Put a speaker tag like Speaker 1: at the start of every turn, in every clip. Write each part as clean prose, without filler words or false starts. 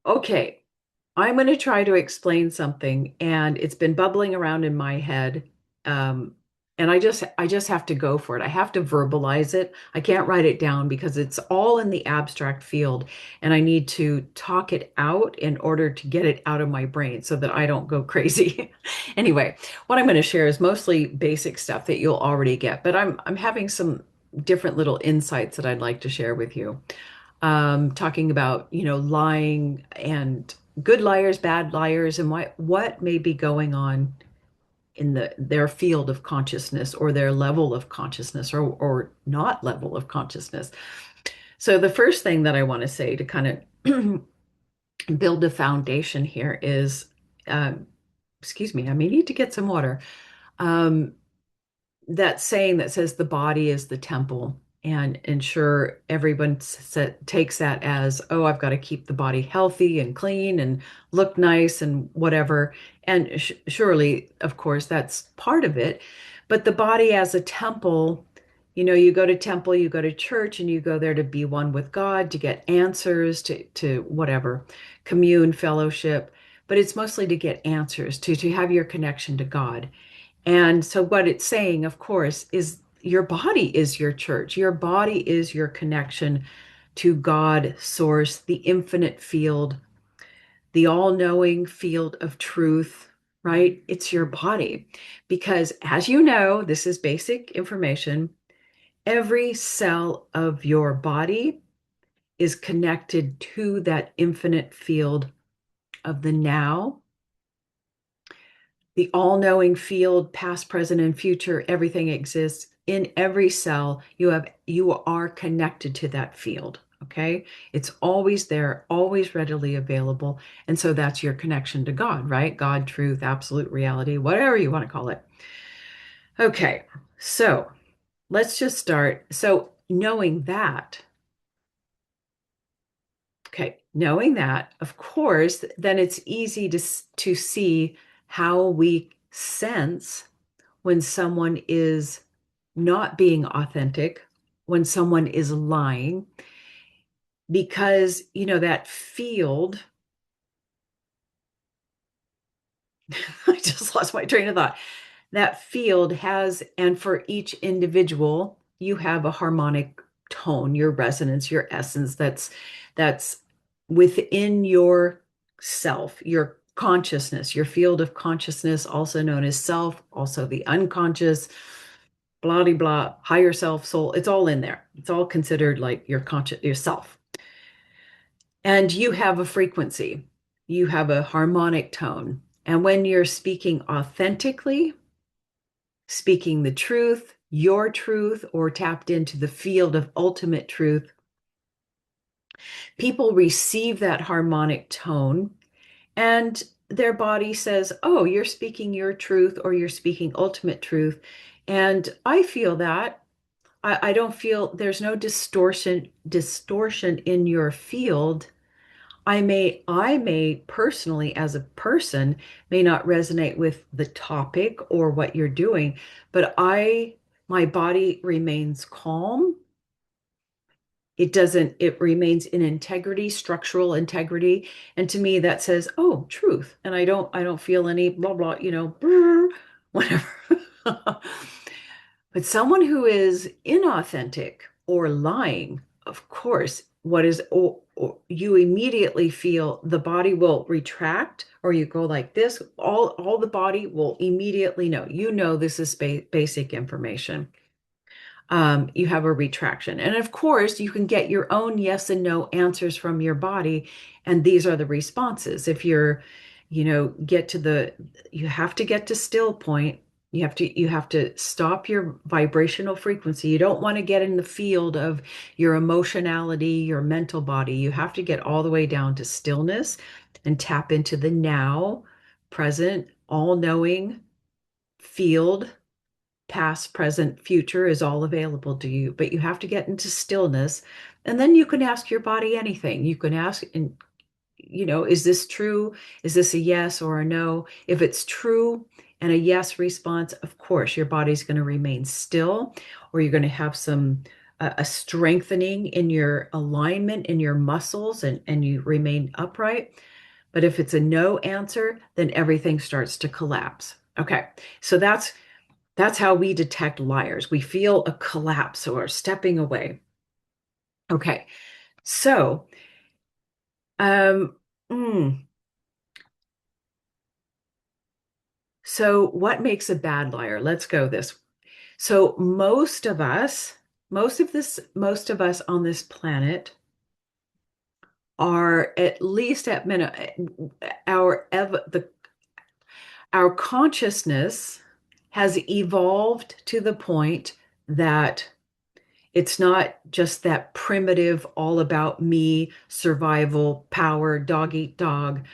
Speaker 1: Okay, I'm going to try to explain something, and it's been bubbling around in my head. Um, and I just have to go for it. I have to verbalize it. I can't write it down because it's all in the abstract field, and I need to talk it out in order to get it out of my brain so that I don't go crazy. Anyway, what I'm going to share is mostly basic stuff that you'll already get, but I'm having some different little insights that I'd like to share with you, talking about, lying and good liars, bad liars, and what may be going on in their field of consciousness or their level of consciousness or not level of consciousness. So the first thing that I want to say to kind of build a foundation here is, excuse me, I may need to get some water. Um, that saying that says the body is the temple, and ensure everyone takes that as, oh, I've got to keep the body healthy and clean and look nice and whatever. And surely, of course, that's part of it. But the body as a temple, you go to temple, you go to church, and you go there to be one with God, to get answers, to whatever, commune, fellowship. But it's mostly to get answers, to have your connection to God. And so, what it's saying, of course, is your body is your church. Your body is your connection to God, source, the infinite field, the all knowing field of truth, right? It's your body. Because, as you know, this is basic information. Every cell of your body is connected to that infinite field of the now, the all-knowing field, past, present, and future. Everything exists in every cell. You are connected to that field. Okay. It's always there, always readily available. And so that's your connection to God, right? God, truth, absolute reality, whatever you want to call it. Okay. So let's just start. So knowing that, okay, knowing that, of course, then it's easy to see how we sense when someone is not being authentic, when someone is lying, because, that field, I just lost my train of thought. That field has, and for each individual, you have a harmonic tone, your resonance, your essence that's within your self, your consciousness, your field of consciousness, also known as self, also the unconscious, blah blah blah, higher self, soul. It's all in there. It's all considered like your conscious yourself. And you have a frequency, you have a harmonic tone. And when you're speaking authentically, speaking the truth, your truth, or tapped into the field of ultimate truth, people receive that harmonic tone and their body says, oh, you're speaking your truth or you're speaking ultimate truth. And I feel that. I don't feel there's no distortion in your field. I may personally, as a person, may not resonate with the topic or what you're doing, but my body remains calm. It remains in integrity, structural integrity. And to me, that says, oh, truth. And I don't feel any blah, blah, brr, whatever. But someone who is inauthentic or lying, of course, or you immediately feel the body will retract, or you go like this, all the body will immediately know. This is basic information. You have a retraction. And of course, you can get your own yes and no answers from your body. And these are the responses. If you're, you have to get to still point. You have to stop your vibrational frequency. You don't want to get in the field of your emotionality, your mental body. You have to get all the way down to stillness and tap into the now, present, all-knowing field. Past, present, future is all available to you, but you have to get into stillness. And then you can ask your body anything. You can ask, and is this true? Is this a yes or a no? If it's true and a yes response, of course, your body's going to remain still, or you're going to have some a strengthening in your alignment in your muscles and you remain upright. But if it's a no answer, then everything starts to collapse. Okay, so that's how we detect liars. We feel a collapse or stepping away. Okay, so um, mm, so what makes a bad liar? Let's go this. So most of us on this planet are at least at minimum our consciousness has evolved to the point that it's not just that primitive, all about me, survival, power, dog eat dog,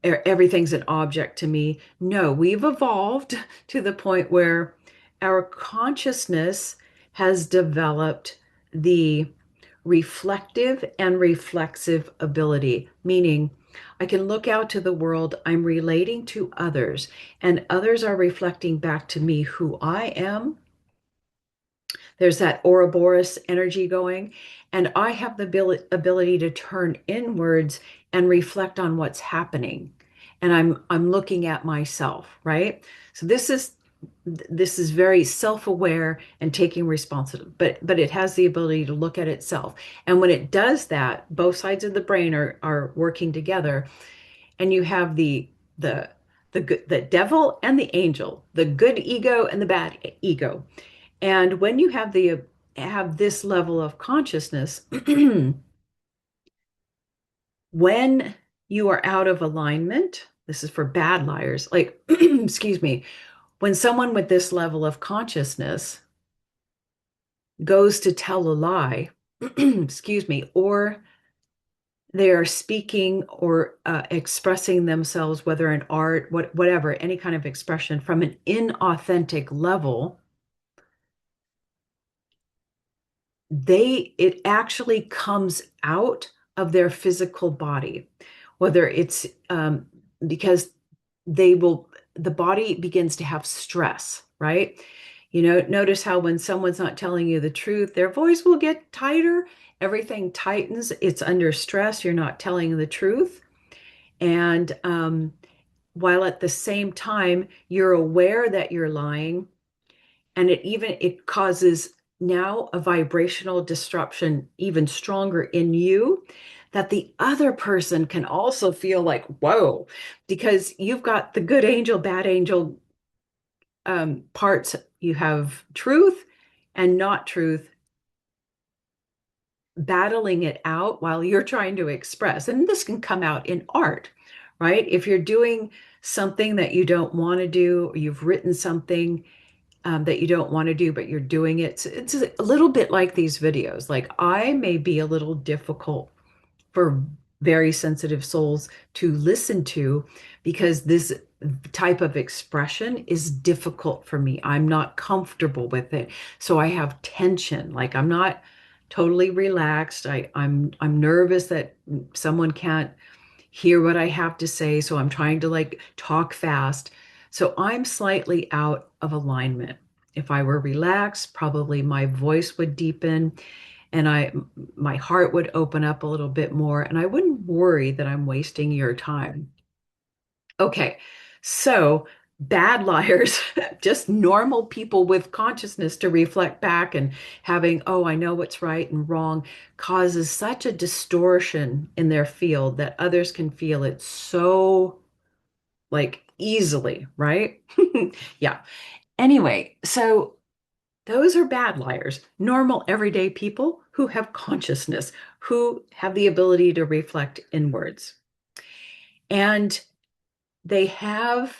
Speaker 1: everything's an object to me. No, we've evolved to the point where our consciousness has developed the reflective and reflexive ability, meaning I can look out to the world, I'm relating to others, and others are reflecting back to me who I am. There's that Ouroboros energy going. And I have the ability to turn inwards and reflect on what's happening. And I'm looking at myself, right? So this is very self-aware and taking responsibility, but it has the ability to look at itself. And when it does that, both sides of the brain are working together, and you have the devil and the angel, the good ego and the bad ego. And when you have this level of consciousness, when you are out of alignment, this is for bad liars, like, excuse me, when someone with this level of consciousness goes to tell a lie, excuse me, or they are speaking or expressing themselves, whether in art, whatever, any kind of expression from an inauthentic level, it actually comes out of their physical body, whether it's because the body begins to have stress, right? You know, notice how when someone's not telling you the truth, their voice will get tighter, everything tightens, it's under stress, you're not telling the truth. And while at the same time, you're aware that you're lying, and it causes now a vibrational disruption even stronger in you, that the other person can also feel like, whoa, because you've got the good angel, bad angel parts. You have truth and not truth battling it out while you're trying to express. And this can come out in art, right? If you're doing something that you don't want to do, or you've written something that you don't want to do, but you're doing it. It's a little bit like these videos. Like I may be a little difficult for very sensitive souls to listen to because this type of expression is difficult for me. I'm not comfortable with it. So I have tension. Like I'm not totally relaxed. I'm nervous that someone can't hear what I have to say. So I'm trying to like talk fast. So I'm slightly out of alignment. If I were relaxed, probably my voice would deepen and my heart would open up a little bit more and I wouldn't worry that I'm wasting your time. Okay. So bad liars, just normal people with consciousness to reflect back and having, oh, I know what's right and wrong, causes such a distortion in their field that others can feel it so like easily, right? Yeah. Anyway, so those are bad liars, normal everyday people who have consciousness, who have the ability to reflect inwards. And they have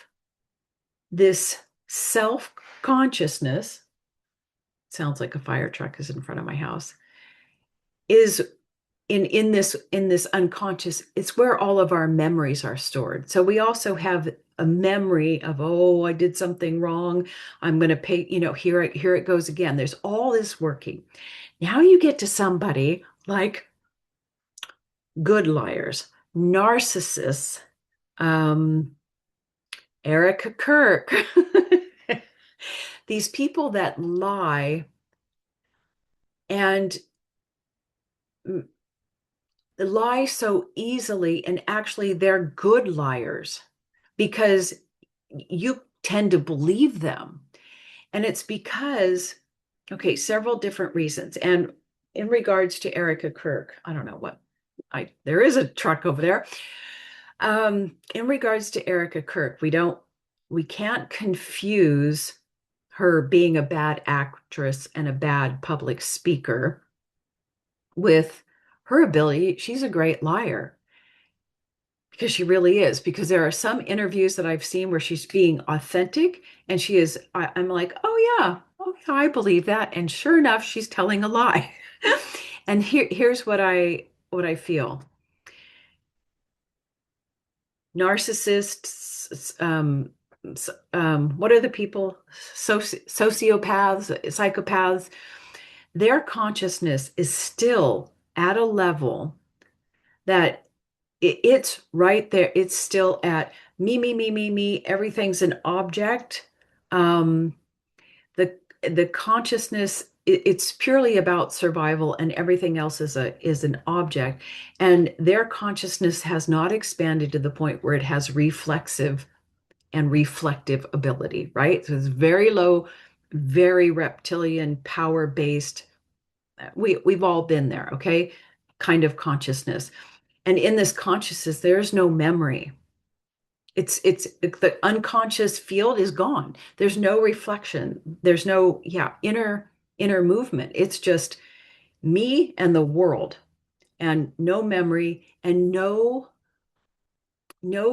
Speaker 1: this self consciousness, sounds like a fire truck is in front of my house, is in this unconscious, it's where all of our memories are stored. So we also have a memory of, oh, I did something wrong, I'm going to pay, you know, here it goes again. There's all this working. Now you get to somebody like good liars, narcissists, um, Erica Kirk, these people that lie and lie so easily. And actually, they're good liars because you tend to believe them. And it's because, okay, several different reasons. And in regards to Erica Kirk, I don't know what there is a truck over there. In regards to Erica Kirk, we can't confuse her being a bad actress and a bad public speaker with her ability. She's a great liar because she really is. Because there are some interviews that I've seen where she's being authentic and she is, I'm like, oh yeah, I believe that. And sure enough, she's telling a lie. And here's what I feel. Narcissists, what are the people? Sociopaths, psychopaths, their consciousness is still at a level that it's right there. It's still at me, me, me, me, me. Everything's an object. Um, the consciousness, it's purely about survival, and everything else is an object. And their consciousness has not expanded to the point where it has reflexive and reflective ability, right? So it's very low, very reptilian, power-based. We've all been there, okay? Kind of consciousness. And in this consciousness, there's no memory. It's the unconscious field is gone. There's no reflection. There's no, yeah, inner movement. It's just me and the world, and no memory, and no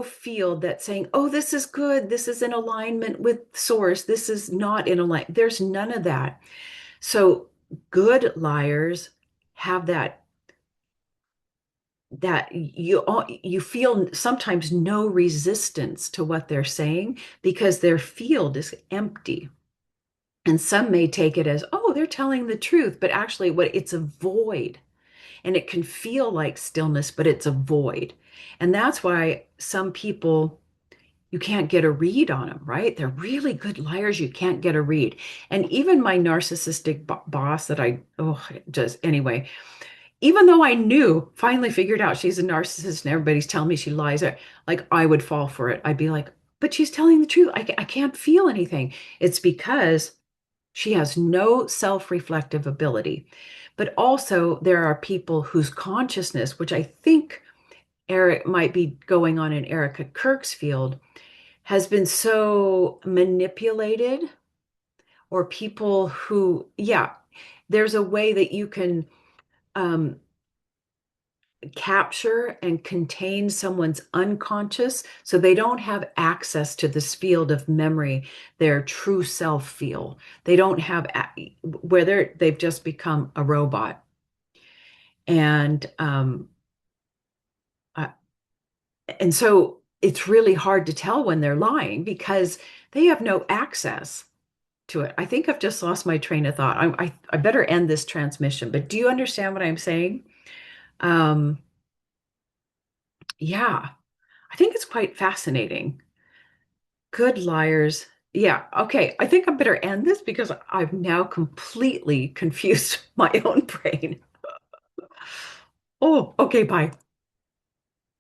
Speaker 1: field that's saying, oh, this is good. This is in alignment with source. This is not in alignment. There's none of that. So good liars have that you feel sometimes no resistance to what they're saying because their field is empty. And some may take it as, oh, they're telling the truth, but actually what it's a void. And it can feel like stillness, but it's a void. And that's why some people, you can't get a read on them, right? They're really good liars. You can't get a read. And even my narcissistic boss that just anyway, even though I knew, finally figured out she's a narcissist and everybody's telling me she lies, like I would fall for it. I'd be like, but she's telling the truth. I can't feel anything. It's because she has no self-reflective ability. But also, there are people whose consciousness, which I think Eric might be going on in Erica Kirk's field, has been so manipulated, or people who, yeah, there's a way that you can um, capture and contain someone's unconscious so they don't have access to this field of memory, their true self feel. They don't have where they've just become a robot. And uh, and so it's really hard to tell when they're lying because they have no access to it. I think I've just lost my train of thought. I better end this transmission, but do you understand what I'm saying? Um, yeah, I think it's quite fascinating. Good liars. Yeah, okay. I think I better end this because I've now completely confused my own brain. Oh, okay, bye.